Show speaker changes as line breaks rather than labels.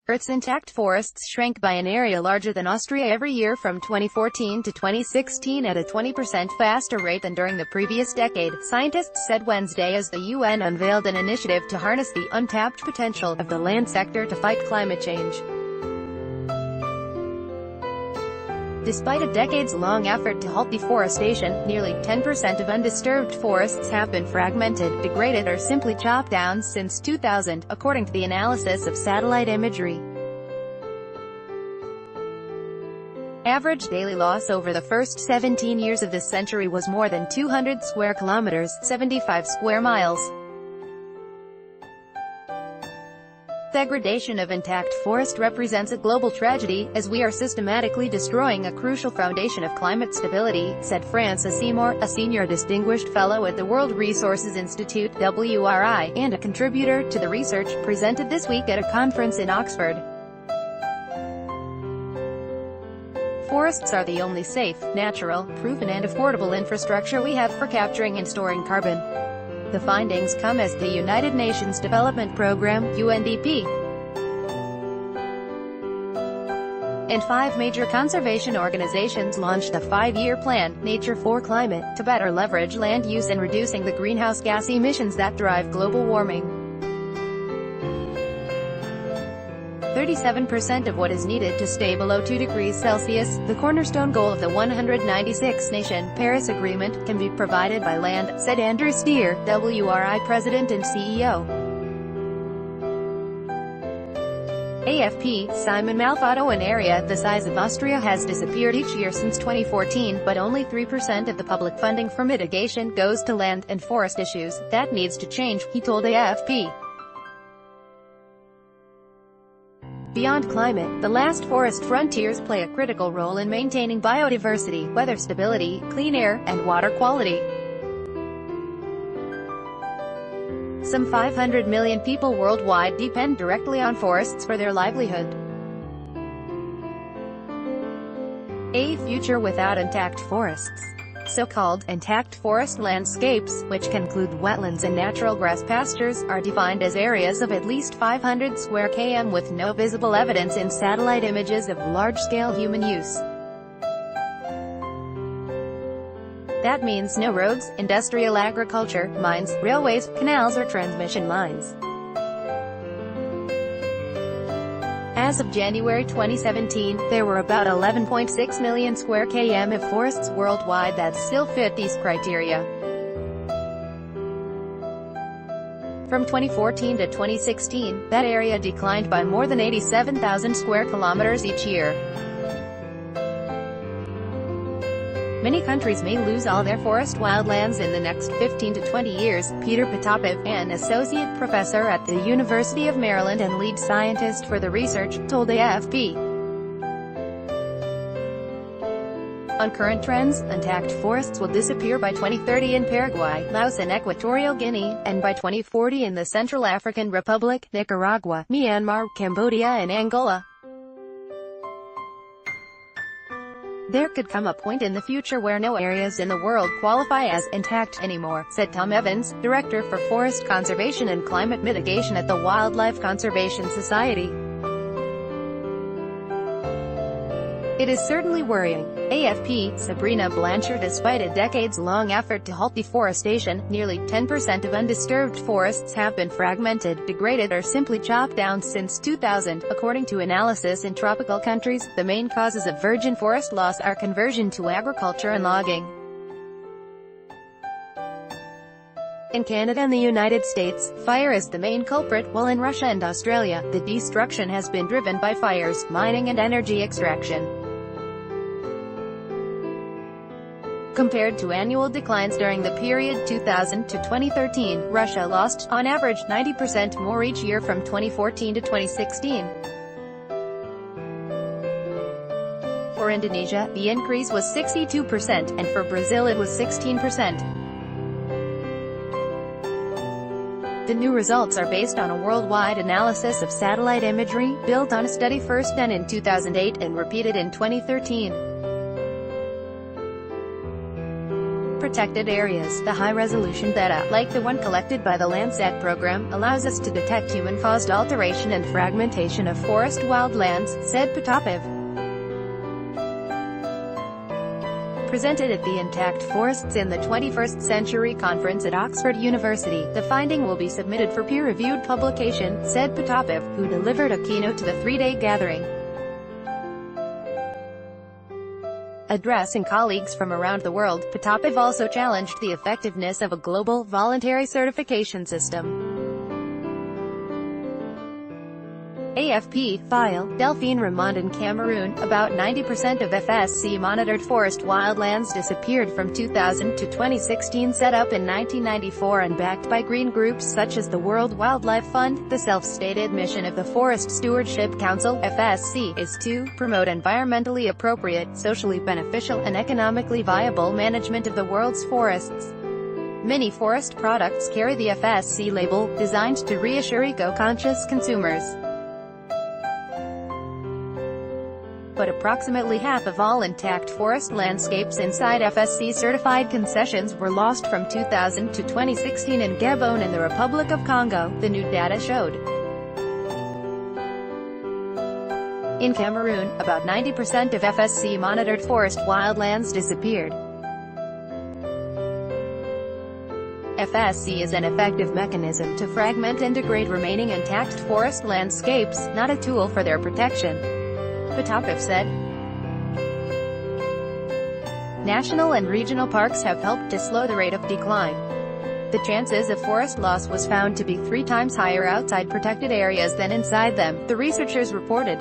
Earth's intact forests shrank by an area larger than Austria every year from 2014 to 2016 at a 20% faster rate than during the previous decade, scientists said Wednesday as the UN unveiled an initiative to harness the untapped potential of the land sector to fight climate change. Despite a decades-long effort to halt deforestation, nearly 10% of undisturbed forests have been fragmented, degraded or simply chopped down since 2000, according to the analysis of satellite imagery. Average daily loss over the first 17 years of this century was more than 200 square kilometers, 75 square miles. Degradation of intact forest represents a global tragedy, as we are systematically destroying a crucial foundation of climate stability, said Frances Seymour, a senior distinguished fellow at the World Resources Institute (WRI), and a contributor to the research, presented this week at a conference in Oxford. Forests are the only safe, natural, proven and affordable infrastructure we have for capturing and storing carbon. The findings come as the United Nations Development Programme (UNDP) and 5 major conservation organizations launched a 5-year plan, Nature for Climate, to better leverage land use and reducing the greenhouse gas emissions that drive global warming. 37% of what is needed to stay below 2 degrees Celsius, the cornerstone goal of the 196-nation Paris Agreement, can be provided by land, said Andrew Steer, WRI President and CEO. AFP, Simon Malfado. An area the size of Austria has disappeared each year since 2014, but only 3% of the public funding for mitigation goes to land and forest issues. That needs to change, he told AFP. Beyond climate, the last forest frontiers play a critical role in maintaining biodiversity, weather stability, clean air, and water quality. Some 500 million people worldwide depend directly on forests for their livelihood. A future without intact forests. So-called intact forest landscapes, which can include wetlands and natural grass pastures, are defined as areas of at least 500 square km with no visible evidence in satellite images of large-scale human use. That means no roads, industrial agriculture, mines, railways, canals or transmission lines. As of January 2017, there were about 11.6 million square km of forests worldwide that still fit these criteria. From 2014 to 2016, that area declined by more than 87,000 square kilometers each year. Many countries may lose all their forest wildlands in the next 15 to 20 years, Peter Potapev, an associate professor at the University of Maryland and lead scientist for the research, told AFP. On current trends, intact forests will disappear by 2030 in Paraguay, Laos and Equatorial Guinea, and by 2040 in the Central African Republic, Nicaragua, Myanmar, Cambodia and Angola. There could come a point in the future where no areas in the world qualify as intact anymore, said Tom Evans, Director for Forest Conservation and Climate Mitigation at the Wildlife Conservation Society. It is certainly worrying. AFP, Sabrina Blanchard. Despite a decades-long effort to halt deforestation, nearly 10% of undisturbed forests have been fragmented, degraded or simply chopped down since 2000, according to analysis in tropical countries. The main causes of virgin forest loss are conversion to agriculture and logging. In Canada and the United States, fire is the main culprit, while in Russia and Australia, the destruction has been driven by fires, mining and energy extraction. Compared to annual declines during the period 2000 to 2013, Russia lost, on average, 90% more each year from 2014 to 2016. For Indonesia, the increase was 62%, and for Brazil it was 16%. The new results are based on a worldwide analysis of satellite imagery, built on a study first done in 2008 and repeated in 2013. protected areas. The high-resolution data, like the one collected by the Landsat program, allows us to detect human-caused alteration and fragmentation of forest wildlands, said Potapov. Presented at the Intact Forests in the 21st Century Conference at Oxford University, the finding will be submitted for peer-reviewed publication, said Potapov, who delivered a keynote to the three-day gathering. Addressing colleagues from around the world, Potapov also challenged the effectiveness of a global, voluntary certification system. AFP file, Delphine Ramond in Cameroon, about 90% of FSC-monitored forest wildlands disappeared from 2000 to 2016. Set up in 1994 and backed by green groups such as the World Wildlife Fund, the self-stated mission of the Forest Stewardship Council, FSC, is to promote environmentally appropriate, socially beneficial, and economically viable management of the world's forests. Many forest products carry the FSC label, designed to reassure eco-conscious consumers. But approximately half of all intact forest landscapes inside FSC-certified concessions were lost from 2000 to 2016 in Gabon and the Republic of Congo, the new data showed. In Cameroon, about 90% of FSC-monitored forest wildlands disappeared. FSC is an effective mechanism to fragment and degrade remaining intact forest landscapes, not a tool for their protection, Potapov said. National and regional parks have helped to slow the rate of decline. The chances of forest loss was found to be 3 times higher outside protected areas than inside them, the researchers reported.